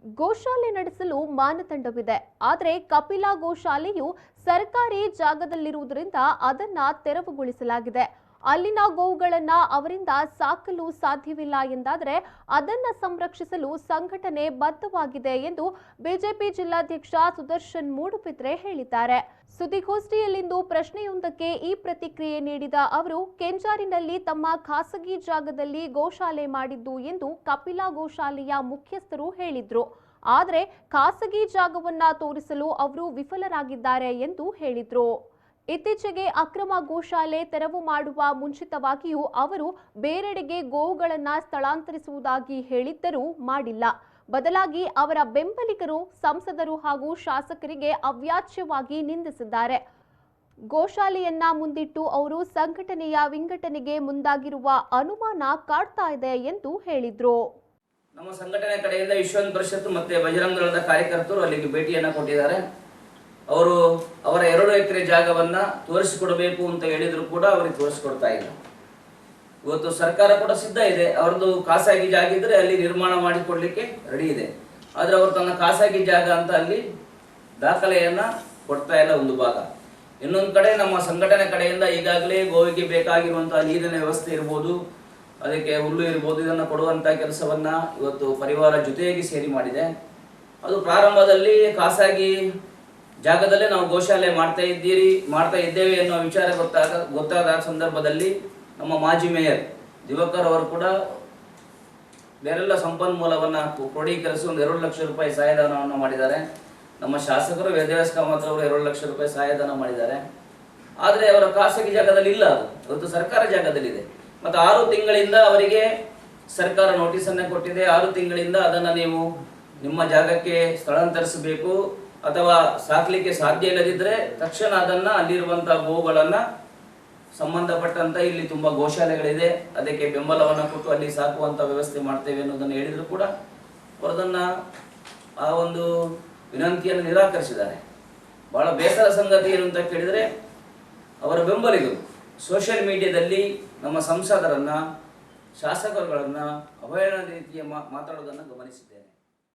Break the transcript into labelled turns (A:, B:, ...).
A: ಗೋಶಾಲೆ ನಡೆಸಲು ಮಾನದಂಡವಿದೆ. ಆದರೆ ಕಪಿಲಾ ಗೋಶಾಲೆಯು ಸರ್ಕಾರಿ ಜಾಗದಲ್ಲಿರುವುದರಿಂದ ಅದನ್ನ ತೆರವುಗೊಳಿಸಲಾಗಿದೆ. ಅಲ್ಲಿನ ಗೋವುಗಳನ್ನ ಅವರಿಂದ ಸಾಕಲು ಸಾಧ್ಯವಿಲ್ಲ ಎಂದಾದರೆ ಅದನ್ನ ಸಂರಕ್ಷಿಸಲು ಸಂಘಟನೆ ಬದ್ಧವಾಗಿದೆ ಎಂದು ಬಿಜೆಪಿ ಜಿಲ್ಲಾಧ್ಯಕ್ಷ ಸುದರ್ಶನ್ ಮೂಡುಬಿದ್ರೆ ಹೇಳಿದ್ದಾರೆ. ಸುದ್ದಿಗೋಷ್ಠಿಯಲ್ಲಿಂದು ಪ್ರಶ್ನೆಯೊಂದಕ್ಕೆ ಈ ಪ್ರತಿಕ್ರಿಯೆ ನೀಡಿದ ಅವರು, ಕೆಂಜಾರಿನಲ್ಲಿ ತಮ್ಮ ಖಾಸಗಿ ಜಾಗದಲ್ಲಿ ಗೋಶಾಲೆ ಮಾಡಿದ್ದು ಎಂದು ಕಪಿಲಾ ಗೋಶಾಲೆಯ ಮುಖ್ಯಸ್ಥರು ಹೇಳಿದ್ರು. ಆದರೆ ಖಾಸಗಿ ಜಾಗವನ್ನ ತೋರಿಸಲು ಅವರು ವಿಫಲರಾಗಿದ್ದಾರೆ ಎಂದು ಹೇಳಿದ್ರು. ಇತ್ತೀಚೆಗೆ ಅಕ್ರಮ ಗೋಶಾಲೆ ತೆರವು ಮಾಡುವ ಮುಂಚಿತವಾಗಿಯೂ ಅವರು ಬೇರೆಡೆಗೆ ಗೋವುಗಳನ್ನು ಸ್ಥಳಾಂತರಿಸುವುದಾಗಿ ಹೇಳಿದ್ದರೂ ಮಾಡಿಲ್ಲ. ಬದಲಾಗಿ ಅವರ ಬೆಂಬಲಿಗರು, ಸಂಸದರು ಹಾಗೂ ಶಾಸಕರಿಗೆ ಅವ್ಯಾಚ್ಯವಾಗಿ ನಿಂದಿಸಿದ್ದಾರೆ. ಗೋಶಾಲೆಯನ್ನ ಮುಂದಿಟ್ಟು ಅವರು ಸಂಘಟನೆಯ ವಿಂಗಡಣೆಗೆ ಮುಂದಾಗಿರುವ ಅನುಮಾನ ಕಾಡ್ತಾ ಇದೆ ಎಂದು ಹೇಳಿದ್ರು.
B: ನಮ್ಮ ಸಂಘಟನೆ ಕಡೆಯಿಂದ ವಿಶ್ವ ಪರಿಷತ್ ಮತ್ತೆ ಬಜರಂಗ ದಳದ ಕಾರ್ಯಕರ್ತರು ಅಲ್ಲಿಗೆ ಭೇಟಿಯನ್ನು ಕೊಟ್ಟಿದ್ದಾರೆ. ಅವರು ಅವರ 2 ಎಕರೆ ಜಾಗವನ್ನ ತೋರಿಸಿಕೊಡಬೇಕು ಅಂತ ಹೇಳಿದ್ರು ಕೂಡ ಅವರಿಗೆ ತೋರಿಸಿಕೊಡ್ತಾ ಇಲ್ಲ. ಇವತ್ತು ಸರ್ಕಾರ ಕೂಡ ಸಿದ್ಧ ಇದೆ, ಅವರದು ಖಾಸಗಿ ಜಾಗ ಇದ್ರೆ ಅಲ್ಲಿ ನಿರ್ಮಾಣ ಮಾಡಿಕೊಡ್ಲಿಕ್ಕೆ ರೆಡಿ ಇದೆ. ಆದ್ರೆ ಅವರು ತನ್ನ ಖಾಸಗಿ ಜಾಗ ಅಂತ ಅಲ್ಲಿ ದಾಖಲೆಯನ್ನ ಕೊಡ್ತಾ ಇಲ್ಲ ಒಂದು ಭಾಗ. ಇನ್ನೊಂದು ಕಡೆ ನಮ್ಮ ಸಂಘಟನೆ ಕಡೆಯಿಂದ ಈಗಾಗಲೇ ಗೋವಿಗೆ ಬೇಕಾಗಿರುವಂತಹ ನೀರಿನ ವ್ಯವಸ್ಥೆ ಇರ್ಬೋದು, ಅದಕ್ಕೆ ಹುಲ್ಲು ಇರ್ಬೋದು, ಇದನ್ನು ಕೊಡುವಂತ ಕೆಲಸವನ್ನ ಇವತ್ತು ಪರಿವಾರ ಜೊತೆಯಾಗಿ ಸೇರಿ ಮಾಡಿದೆ. ಅದು ಪ್ರಾರಂಭದಲ್ಲಿ ಖಾಸಗಿ ಜಾಗದಲ್ಲೇ ನಾವು ಗೋಶಾಲೆ ಮಾಡ್ತಾ ಇದ್ದೇವೆ ಎನ್ನುವ ವಿಚಾರ ಗೊತ್ತಾದ ಸಂದರ್ಭದಲ್ಲಿ ನಮ್ಮ ಮಾಜಿ ಮೇಯರ್ ದಿವಾಕರ್ ಅವರು ಕೂಡ ಬೇರೆಲ್ಲ ಸಂಪನ್ಮೂಲವನ್ನು ಕ್ರೋಢೀಕರಿಸಿ ಒಂದು 2 ಲಕ್ಷ ರೂಪಾಯಿ ಸಹಾಯಧನವನ್ನು ಮಾಡಿದ್ದಾರೆ. ನಮ್ಮ ಶಾಸಕರು ವೇದವ್ಯಾಸ ಕಾಮತ್ ಅವರು 2 ಲಕ್ಷ ರೂಪಾಯಿ ಸಹಾಯಧನ ಮಾಡಿದ್ದಾರೆ. ಆದರೆ ಅವರ ಖಾಸಗಿ ಜಾಗದಲ್ಲಿ ಇಲ್ಲ, ಅದು ಇವತ್ತು ಸರ್ಕಾರ ಜಾಗದಲ್ಲಿದೆ. ಮತ್ತು 6 ತಿಂಗಳಿಂದ ಅವರಿಗೆ ಸರ್ಕಾರ ನೋಟಿಸನ್ನು ಕೊಟ್ಟಿದೆ. 6 ತಿಂಗಳಿಂದ ಅದನ್ನು ನೀವು ನಿಮ್ಮ ಜಾಗಕ್ಕೆ ಸ್ಥಳಾಂತರಿಸಬೇಕು ಅಥವಾ ಸಾಕಲಿಕ್ಕೆ ಸಾಧ್ಯ ಇಲ್ಲದಿದ್ದರೆ ತಕ್ಷಣ ಅದನ್ನು ಅಲ್ಲಿರುವಂತಹ ಗೋವುಗಳನ್ನ ಸಂಬಂಧಪಟ್ಟಂತ ಇಲ್ಲಿ ತುಂಬಾ ಗೋಶಾಲೆಗಳಿದೆ, ಅದಕ್ಕೆ ಬೆಂಬಲವನ್ನು ಕೊಟ್ಟು ಅಲ್ಲಿ ಸಾಕುವಂತ ವ್ಯವಸ್ಥೆ ಮಾಡ್ತೇವೆ ಅನ್ನೋದನ್ನು ಹೇಳಿದ್ರು ಕೂಡ ಅವರದನ್ನ ಆ ಒಂದು ವಿನಂತಿಯನ್ನು ನಿರಾಕರಿಸಿದ್ದಾರೆ. ಬಹಳ ಬೇಸರ ಸಂಗತಿ ಏನು ಅಂತ ಕೇಳಿದರೆ, ಅವರ ಬೆಂಬಲಿಗರು ಸೋಷಿಯಲ್ ಮೀಡಿಯಾದಲ್ಲಿ ನಮ್ಮ ಸಂಸದರನ್ನ, ಶಾಸಕರುಗಳನ್ನ ಅವಹೇಳನ ರೀತಿಯ ಮಾತಾಡೋದನ್ನು ಗಮನಿಸಿದ್ದೇನೆ.